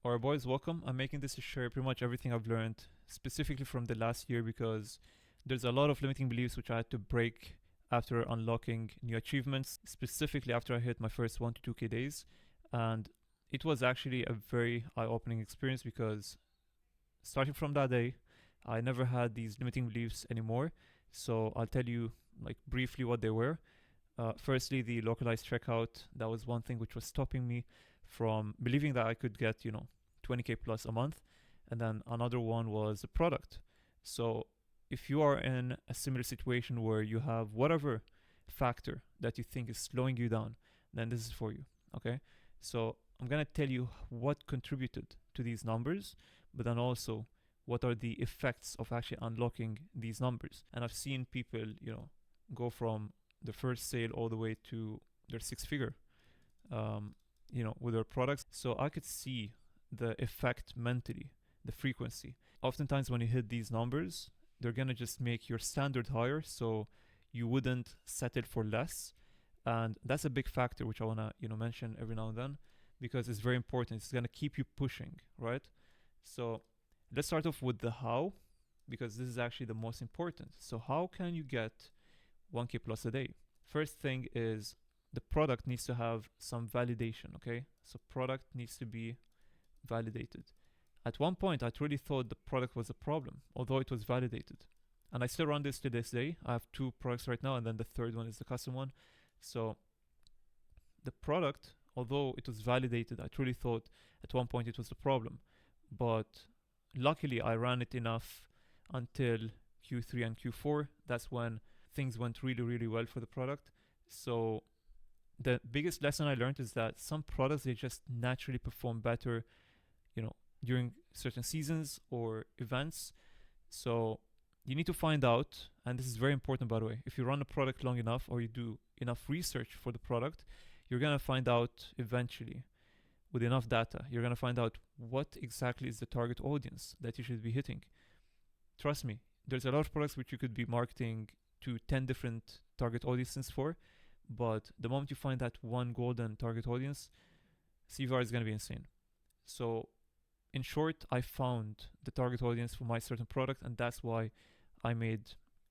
Alright, boys, welcome. I'm making this to share pretty much everything I've learned, specifically from the last year, because there's a lot of limiting beliefs which I had to break after unlocking new achievements, specifically after I hit my first 1 to 2K days. And it was actually a very eye opening experience because starting from that day, I never had these limiting beliefs anymore. So I'll tell you, like, briefly what they were. Firstly, the localized checkout. That was one thing which was stopping me from believing that I could get, 20K plus a month. And then another one was the product. So if you are in a similar situation where you have whatever factor that you think is slowing you down, then this is for you. Okay. So I'm going to tell you what contributed to these numbers, but then also what are the effects of actually unlocking these numbers. And I've seen people, go from the first sale all the way to their six figure, with their products. So I could see the effect mentally, the frequency. Oftentimes, when you hit these numbers, they're gonna just make your standard higher, so you wouldn't settle for less. And that's a big factor which I wanna, mention every now and then because it's very important. It's gonna keep you pushing, right? So let's start off with the how, because this is actually the most important. So how can you get 1K plus a day? First thing is the product needs to have some validation, okay? So product needs to be validated. At one point, I truly thought the product was a problem, although it was validated. And I still run this to this day. I have two products right now, and then the third one is the custom one. So the product, although it was validated, I truly thought at one point it was the problem. But luckily, I ran it enough until Q3 and Q4. That's when things went really, really well for the product. So the biggest lesson I learned is that some products, they just naturally perform better, during certain seasons or events. So you need to find out, and this is very important, by the way. If you run a product long enough or you do enough research for the product, you're going to find out eventually with enough data. You're going to find out what exactly is the target audience that you should be hitting. Trust me, there's a lot of products which you could be marketing to 10 different target audiences for, but the moment you find that one golden target audience, CVR is going to be insane. So in short, I found the target audience for my certain product, and that's why I made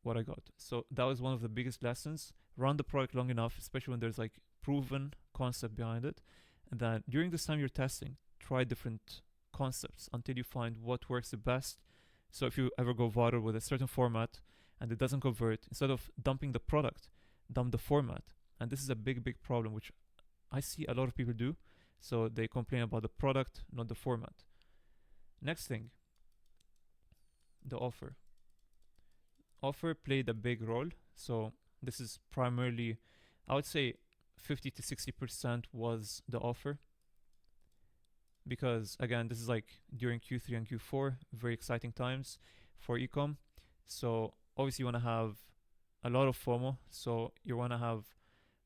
what I got. So that was one of the biggest lessons. Run the product long enough, especially when there's like proven concept behind it. And then during this time you're testing, try different concepts until you find what works the best. So if you ever go viral with a certain format and it doesn't convert, instead of dumping the product, dump the format. And this is a big, big problem, which I see a lot of people do. So they complain about the product, not the format. Next thing, the offer. Offer played a big role. So this is primarily, I would say 50 to 60% was the offer. Because again, this is like during Q3 and Q4, very exciting times for ecom. So obviously you want to have a lot of FOMO. So you want to have,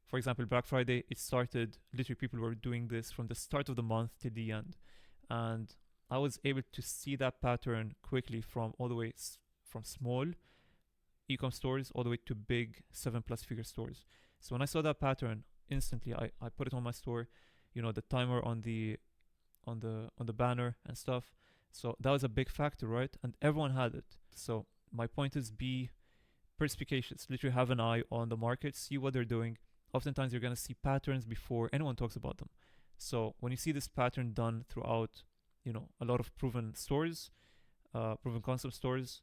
for example, Black Friday, it started, literally people were doing this from the start of the month to the end. And I was able to see that pattern quickly from all the way from small e-com stores all the way to big 7+ figure stores. So when I saw that pattern, instantly I put it on my store, the timer on the banner and stuff. So that was a big factor, right? And everyone had it. So my point is, be perspicacious. Literally have an eye on the market, see what they're doing. Oftentimes you're going to see patterns before anyone talks about them. So when you see this pattern done throughout, a lot of proven stores, proven concept stores,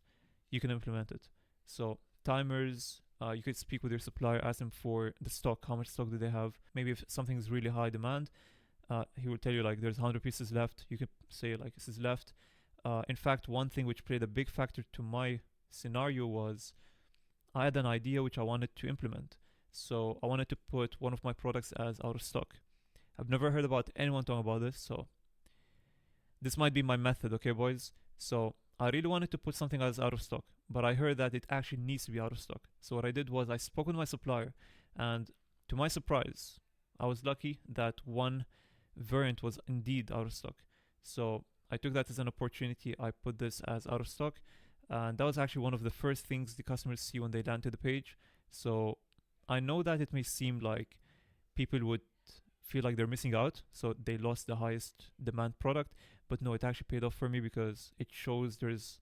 you can implement it. So timers, you could speak with your supplier, ask them for the stock, how much stock do they have. Maybe if something is really high demand, he will tell you like there's 100 pieces left. You could say like this is left. In fact, one thing which played a big factor to my scenario was I had an idea which I wanted to implement. So I wanted to put one of my products as out of stock. I've never heard about anyone talking about this, so this might be my method, okay, boys? So I really wanted to put something as out of stock, but I heard that it actually needs to be out of stock. So what I did was I spoke with my supplier, and to my surprise, I was lucky that one variant was indeed out of stock. So I took that as an opportunity. I put this as out of stock, and that was actually one of the first things the customers see when they land to the page. So I know that it may seem like people would feel like they're missing out, so they lost the highest demand product, but no, it actually paid off for me because it shows there's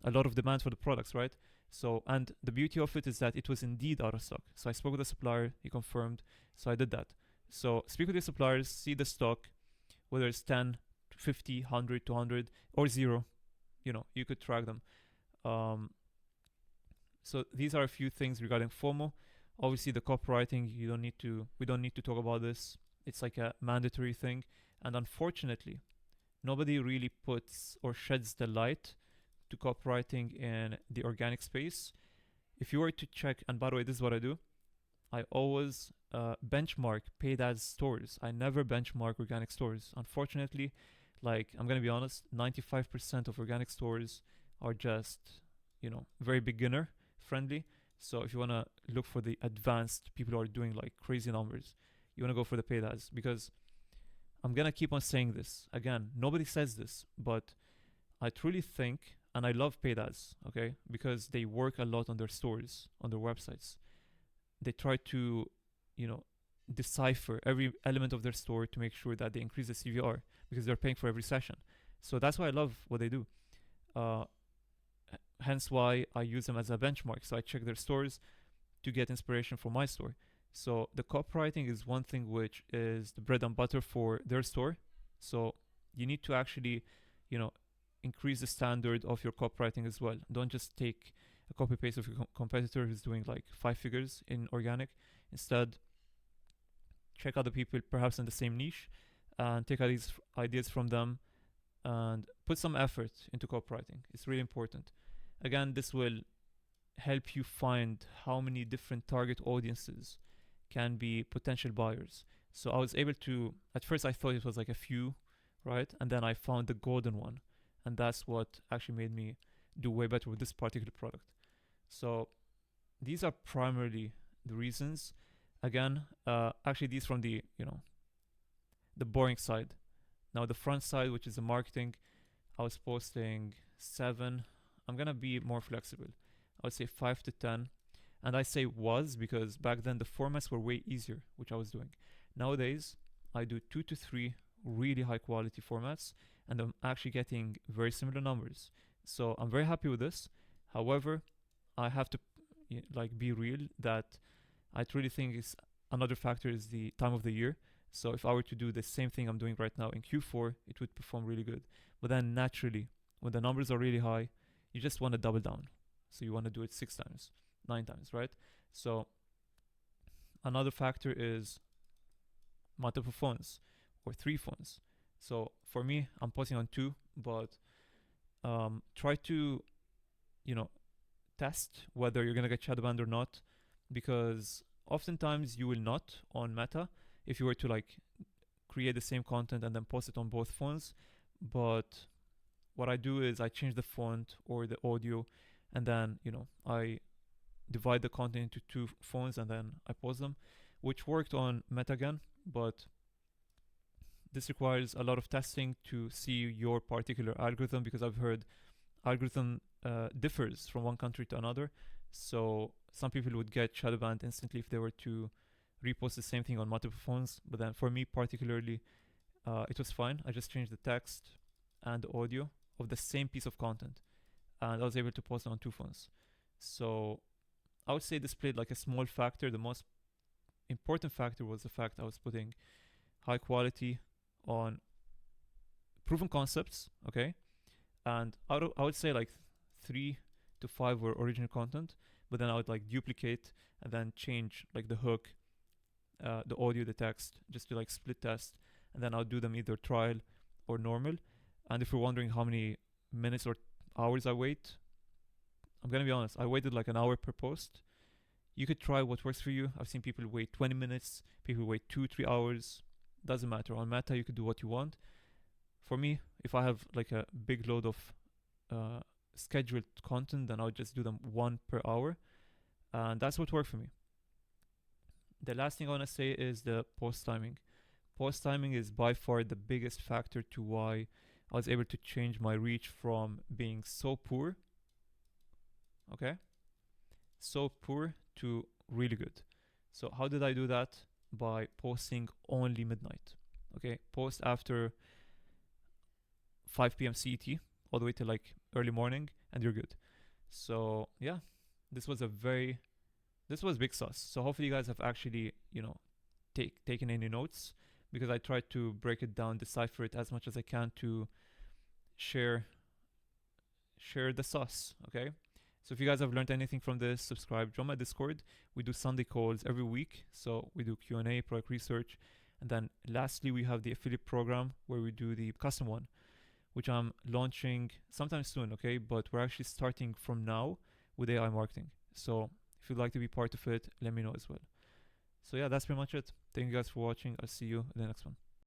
a lot of demand for the products, right? So, and the beauty of it is that it was indeed out of stock. So I spoke with the supplier, he confirmed, so I did that. So speak with your suppliers, see the stock, whether it's 10, 50, 100, 200, or zero. You could track them. Um, so these are a few things regarding FOMO. Obviously, the copywriting, we don't need to talk about this. It's like a mandatory thing. And unfortunately, nobody really puts or sheds the light to copywriting in the organic space. If you were to check, and by the way, this is what I do, I always benchmark paid ads stores. I never benchmark organic stores. Unfortunately, like I'm gonna be honest, 95% of organic stores are just, very beginner friendly. So if you wanna look for the advanced people who are doing like crazy numbers, you wanna go for the paid ads because I'm gonna keep on saying this. Again, nobody says this, but I truly think, and I love paid ads, okay, because they work a lot on their stores, on their websites. They try to, you know, decipher every element of their store to make sure that they increase the CVR because they're paying for every session. So that's why I love what they do. Uh, Hence why I use them as a benchmark. So I check their stores to get inspiration for my store. So the copywriting is one thing which is the bread and butter for their store. So you need to actually, you know, increase the standard of your copywriting as well. Don't just take a copy paste of your competitor who's doing like 5 figures in organic. Instead, check other people perhaps in the same niche and take ideas from them and put some effort into copywriting. It's really important. Again, this will help you find how many different target audiences can be potential buyers. So I was able to, at first I thought it was like a few, right? And then I found the golden one. And that's what actually made me do way better with this particular product. So these are primarily the reasons. Again, actually these from the, the boring side. Now the front side, which is the marketing, I was posting 7. I'm gonna be more flexible. I would say 5 to 10. And I say was because back then the formats were way easier, which I was doing. Nowadays, I do 2 to 3 really high quality formats, and I'm actually getting very similar numbers. So I'm very happy with this. However, I have to be real that I truly think is another factor is the time of the year. So if I were to do the same thing I'm doing right now in Q4, it would perform really good. But then naturally, when the numbers are really high, you just want to double down. So you want to do it 6 times, 9 times, right? So another factor is multiple phones or 3 phones. So for me, I'm posting on 2, but try to, test whether you're gonna get shadow banned or not, because oftentimes you will not on Meta if you were to like create the same content and then post it on both phones. But what I do is I change the font or the audio, and then I divide the content into 2 phones and then I post them, which worked on Meta again, but this requires a lot of testing to see your particular algorithm, because I've heard algorithm differs from one country to another. So some people would get shadow banned instantly if they were to repost the same thing on multiple phones. But then for me particularly, it was fine. I just changed the text and the audio of the same piece of content, and I was able to post it on 2 phones. So I would say this played like a small factor. The most important factor was the fact I was putting high quality on proven concepts, okay? And I would say like 3 to 5 were original content, but then I would like duplicate and then change like the hook, the audio, the text, just to like split test, and then I'll do them either trial or normal. And if you're wondering how many minutes or hours I wait, I'm gonna be honest, I waited like an hour per post. You could try what works for you. I've seen people wait 20 minutes, people wait 2-3 hours. Doesn't matter. On Meta, you could do what you want. For me, if I have like a big load of scheduled content, then I'll just do them 1 per hour, and that's what worked for me. The last thing I want to say is the post timing. Post timing is by far the biggest factor to why I was able to change my reach from being so poor, okay, so poor to really good. So how did I do that? By posting only midnight. Okay, post after 5 p.m. CET all the way to like early morning, and you're good. So yeah, this was big sauce. So hopefully you guys have actually taken any notes, because I tried to break it down, decipher it as much as I can to share the sauce. Okay. So if you guys have learned anything from this, subscribe, join my Discord. We do Sunday calls every week. So we do Q&A, product research. And then lastly, we have the affiliate program where we do the custom one, which I'm launching sometime soon, okay? But we're actually starting from now with AI marketing. So if you'd like to be part of it, let me know as well. So yeah, that's pretty much it. Thank you guys for watching. I'll see you in the next one.